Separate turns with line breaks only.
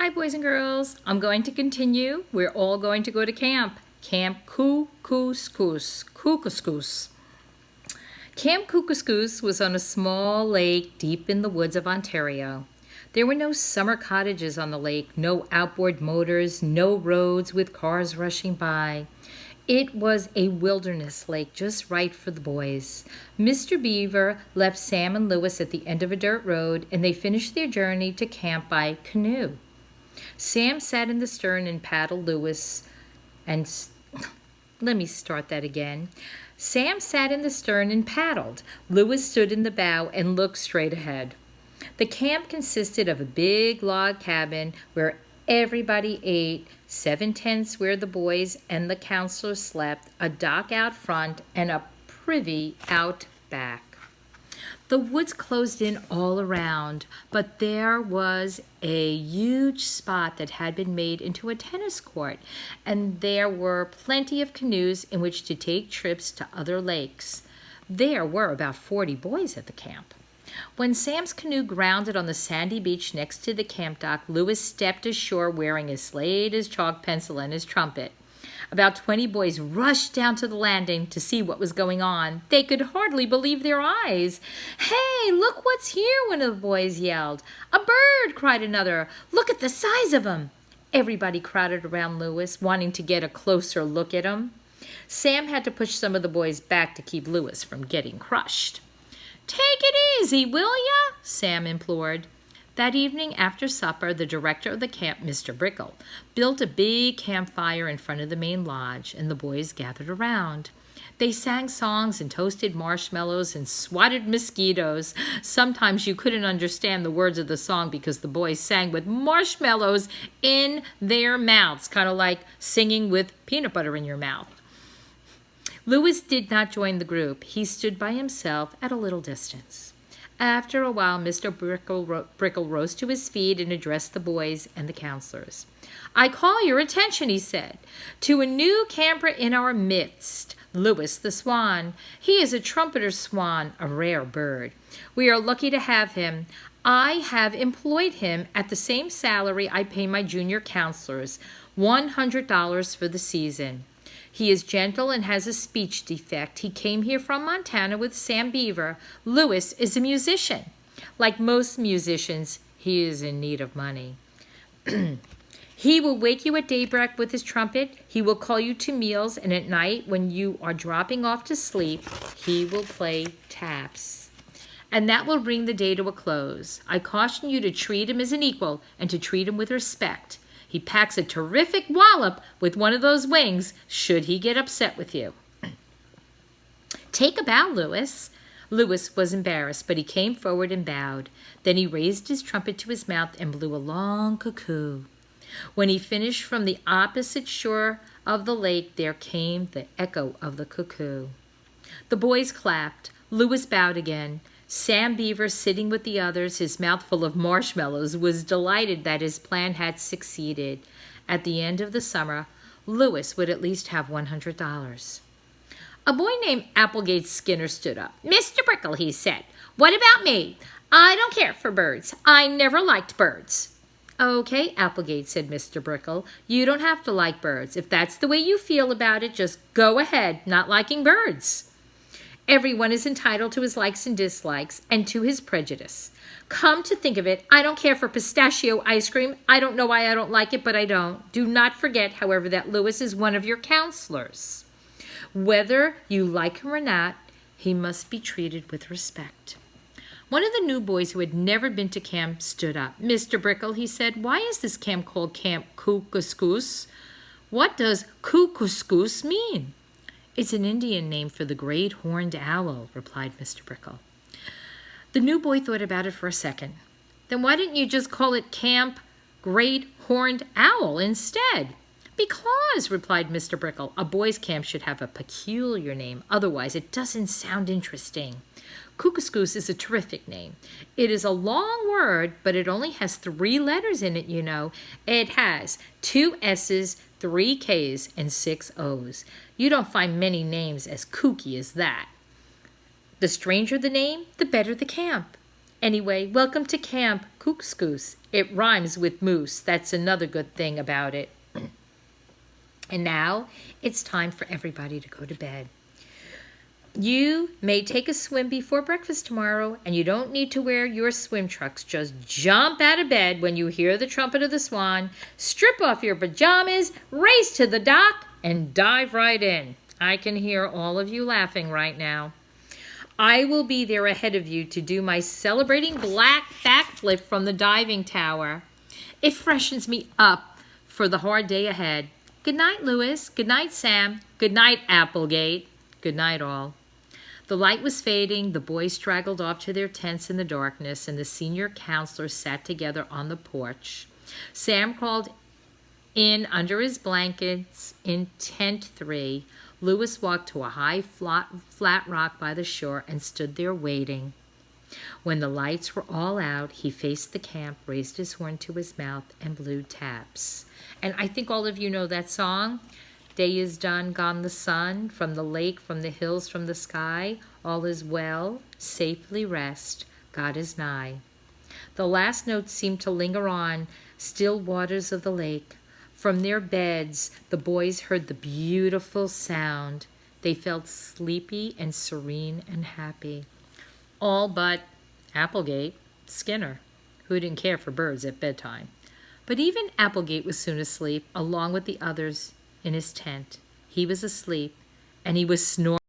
Hi, boys and girls. I'm going to continue. We're all going to go to camp. Camp Kookooskoos. Camp Kookooskoos was on a small lake deep in the woods of Ontario. There were no summer cottages on the lake, no outboard motors, no roads with cars rushing by. It was a wilderness lake just right for the boys. Mr. Beaver left Sam and Lewis at the end of a dirt road, and they finished their journey to camp by canoe. Sam sat in the stern and paddled Lewis and... Let me start that again. Sam sat in the stern and paddled. Lewis stood in the bow and looked straight ahead. The camp consisted of a big log cabin where everybody ate, 7 tents where the boys and the counselors slept, a dock out front, and a privy out back. The woods closed in all around, but there was a huge spot that had been made into a tennis court, and there were plenty of canoes in which to take trips to other lakes. There were about 40 boys at the camp. When Sam's canoe grounded on the sandy beach next to the camp dock, Lewis stepped ashore wearing his slate, his chalk pencil, and his trumpet. About 20 boys rushed down to the landing to see what was going on. They could hardly believe their eyes. "Hey, look what's here," one of the boys yelled. "A bird," cried another. "Look at the size of him." Everybody crowded around Lewis, wanting to get a closer look at him. Sam had to push some of the boys back to keep Lewis from getting crushed. "Take it easy, will ya?" Sam implored. That evening after supper, the director of the camp, Mr. Brickle, built a big campfire in front of the main lodge, and the boys gathered around. They sang songs and toasted marshmallows and swatted mosquitoes. Sometimes you couldn't understand the words of the song because the boys sang with marshmallows in their mouths, kind of like singing with peanut butter in your mouth. Lewis did not join the group. He stood by himself at a little distance. After a while, Mr. Brickle rose to his feet and addressed the boys and the counselors. "I call your attention," he said, "to a new camper in our midst, Lewis the Swan. He is a trumpeter swan, a rare bird. We are lucky to have him. I have employed him at the same salary I pay my junior counselors, $100 for the season. He is gentle and has a speech defect. He came here from Montana with Sam Beaver. Lewis is a musician. Like most musicians, he is in need of money. He will wake you at daybreak with his trumpet. He will call you to meals, and at night when you are dropping off to sleep, he will play taps. And that will bring the day to a close. I caution you to treat him as an equal and to treat him with respect. He packs a terrific wallop with one of those wings should he get upset with you. Take a bow, Lewis." Lewis was embarrassed, but he came forward and bowed. Then he raised his trumpet to his mouth and blew a long cuckoo. When he finished, from the opposite shore of the lake, there came the echo of the cuckoo. The boys clapped. Lewis bowed again. Sam Beaver, sitting with the others, his mouth full of marshmallows, was delighted that his plan had succeeded. At the end of the summer, Lewis would at least have $100. A boy named Applegate Skinner stood up. "Mr. Brickle," he said, "what about me? I don't care for birds. I never liked birds." "Okay, Applegate," said Mr. Brickle, "you don't have to like birds. If that's the way you feel about it, just go ahead not liking birds. Everyone is entitled to his likes and dislikes and to his prejudice. Come to think of it, I don't care for pistachio ice cream. I don't know why I don't like it, but I don't. Do not forget, however, that Lewis is one of your counselors. Whether you like him or not, he must be treated with respect." One of the new boys who had never been to camp stood up. "Mr. Brickle," he said, "why is this camp called Camp Kookooskoos? What does Kookooskoos mean?" "It's an Indian name for the great horned owl," replied Mr. Brickle. The new boy thought about it for a second. "Then why didn't you just call it Camp Great Horned Owl instead?" "Because," replied Mr. Brickle, "a boys' camp should have a peculiar name. Otherwise, it doesn't sound interesting. Kookooskoos is a terrific name. It is a long word, but it only has 3 letters in it, you know. It has 2 S's, 3 K's, and 6 O's. You don't find many names as kooky as that. The stranger the name, the better the camp. Anyway, welcome to Camp Kookooskoos. It rhymes with moose. That's another good thing about it. And now it's time for everybody to go to bed. You may take a swim before breakfast tomorrow, and you don't need to wear your swim trunks. Just jump out of bed when you hear the trumpet of the Swan, strip off your pajamas, race to the dock, and dive right in. I can hear all of you laughing right now. I will be there ahead of you to do my celebrating black backflip from the diving tower. It freshens me up for the hard day ahead. Good night, Louis. Good night, Sam. Good night, Applegate. Good night, all. The light was fading, the boys straggled off to their tents in the darkness, and the senior counselors sat together on the porch. Sam crawled in under his blankets in tent 3. Louis walked to a high, flat rock by the shore and stood there waiting. When the lights were all out, he faced the camp, raised his horn to his mouth, and blew taps. And I think all of you know that song. Day is done, gone the sun, from the lake, from the hills, from the sky, all is well, safely rest, God is nigh. The last notes seemed to linger on, still waters of the lake. From their beds, the boys heard the beautiful sound. They felt sleepy and serene and happy. All but Applegate, Skinner, who didn't care for birds at bedtime. But even Applegate was soon asleep, along with the others in his tent. He was asleep, and he was snoring.